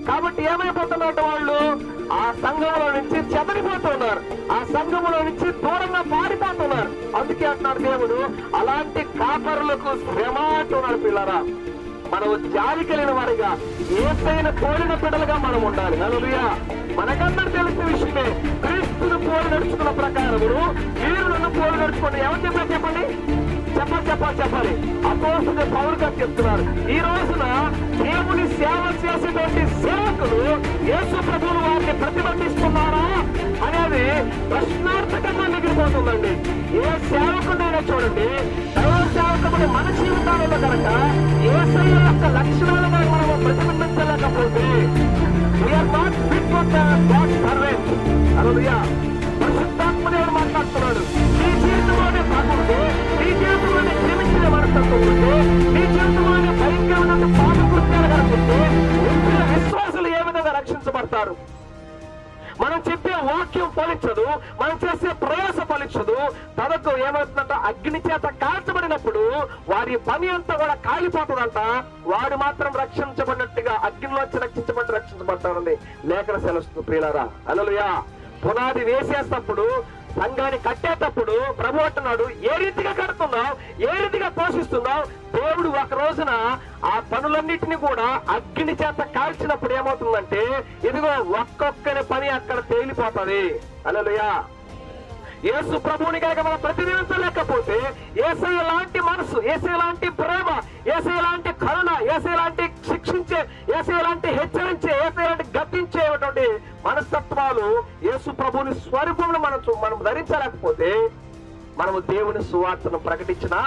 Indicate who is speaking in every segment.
Speaker 1: కాబట్టి ఏమైపోతున్నట్టు వాళ్ళు ఆ సంఘంలో నుంచి చెదరిపోతున్నారు, ఆ సంఘంలో నుంచి దూరంగా పారిపోతున్నారు. అందుకే అంటున్నాడు దేవుడు, అలాంటి కాపరులకు శ్రమ అంటున్నాడు. పిల్లరా, మనము జాలి కలిగిన వారిగా యేసయ్యను పోలిన బిడ్డలుగా మనం ఉండాలి. హల్లెలూయా. మనకందరూ తెలిసిన విషయమే, క్రీస్తును పోలి నడుచుకున్న ప్రకారము మీరు నన్ను పోలి నడుచుకోండి. ఎవరు చెప్పారు చెప్పండి? చెప్పాలి. అపోస్తలుడు పౌలు గారు చెప్తున్నారు, ఈ రోజున దేవుని సేవ చేసేటువంటి సేవకులు యేసు ప్రభువును వారిని ప్రతిబంధిస్తున్నారా అనేది ప్రశ్నార్థకంగా మిగిలిపోతుందండి. ఏ సేవకుడైనా చూడండి, దైవ సేవకుడి మన జీవితాలలో కనుక యేసయ్య యొక్క లక్షణాలను మనం ప్రతిబింబించలేకపోతే we are not fit for the God servant. Hallelujah. పరిశుద్ధాత్మ దేవుడు మాట్లాడుతున్నాడు, నీ జీవితంలోనే కాకుండా నీ జీవితంలోనే ప్రేమించే మనస్తత్వం ఉంటే, నీ జీవితంలోనే భయంకరమైన పాప కృత్యాలు కనుకుంటే విశ్వాసులు ఏ విధంగా రక్షించబడతారు? మనం చెప్పే వాక్యం ఫలించదు, మనం చేసే ప్రయాస ఫలించదు. తనకు ఏమవుతుందంట, అగ్ని చేత కాల్చబడినప్పుడు వారి పని అంతా కూడా కాలిపోతుందంట. వాడు మాత్రం రక్షించబడినట్టుగా అగ్నిలోంచి రక్షించబడతాడని లేఖన సెలవుస్తుంది. ప్రియులారా, హల్లెలూయా. పునాది వేసేటప్పుడు, సంఘాన్ని కట్టేటప్పుడు ప్రభు అంటున్నాడు, ఏ రీతిగా కడుతున్నావు, ఏ రీతిగా పోషిస్తున్నావు. దేవుడు ఒక రోజున ఆ పనులన్నిటినీ కూడా అగ్ని చేత కాల్చినప్పుడు ఏమవుతుందంటే, ఇదిగో ఒక్కొక్కరి పని అక్కడ తేలిపోతుంది. హల్లెలూయా. యేసు ప్రభువుని కనుక మనం ప్రతినిధించలేకపోతే, యేసయ్య లాంటి మనసు, యేసయ్య లాంటి ప్రేమ, యేసయ్య లాంటి కరుణ, యేసయ్య లాంటి శిక్షించే, యేసయ్య లాంటి హెచ్చరించే, యేసయ్య లాంటి గద్దించేటువంటి మనస్తత్వాలు యేసు ప్రభువుని స్వరూపంలో మనం ధరించలేకపోతే, మనము దేవుని సువార్తను ప్రకటించినా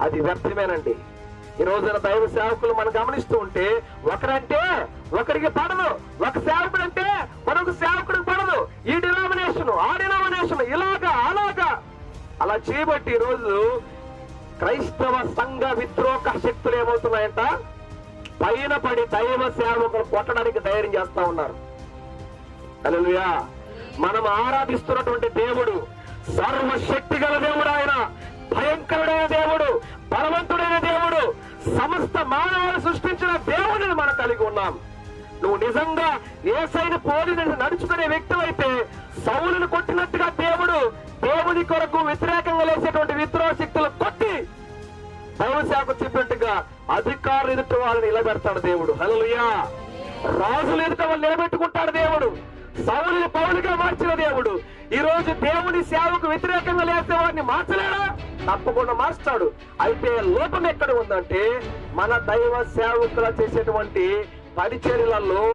Speaker 1: అది వ్యర్థమేనండి. ఈ రోజున దైవ సేవకులు మనం గమనిస్తూ ఉంటే, ఒకరంటే ఒకరికి పడదు, ఒక సేవకుడు అంటే మరొక సేవకుడికి పడదు. ఈ డినామినేషన్, ఆ డినామినేషన్, ఇలాగా అలాగా అలా చేయబట్టి ఈ రోజు క్రైస్తవ సంఘ విద్రోహ శక్తులు ఏమవుతున్నాయంట, పైన పడి దైవ సేవకులు కొట్టడానికి ధైర్యం చేస్తా ఉన్నారు. హల్లెలూయా. మనం ఆరాధిస్తున్నటువంటి దేవుడు సర్వశక్తి గల దేవుడు, ఆయన భయంకరుడైన దేవుడు, బలవంతుడైన దేవుడు, సమస్త మానవాన్ని సృష్టించిన దేవుడిని మనం కలిగి ఉన్నాం. నువ్వు నిజంగా యేసయ్యను పోలి నడుచుకునే వ్యక్తి అయితే సౌలును కొట్టినట్టుగా దేవుని కొరకు వ్యతిరేకంగా లేసేటువంటి విద్రోహ శక్తులు కొట్టి దైవ సేవకు చెప్పినట్టుగా అధికారులు ఎదుట వాళ్ళని నిలబెడతాడు దేవుడు. హల్లెలూయా. రాజులు ఎదుట వాళ్ళు నిలబెట్టుకుంటాడు దేవుడు. సౌలుని పౌలుగా మార్చిన దేవుడు ఈ రోజు దేవుని సేవకు వ్యతిరేకంగా లేసే వారిని మార్చలేడా? తప్పకుండా మార్చాడు. అయితే లోపం ఎక్కడ ఉందంటే, మన దైవ సేవకులు చేసేటువంటి పరిచర్యలలో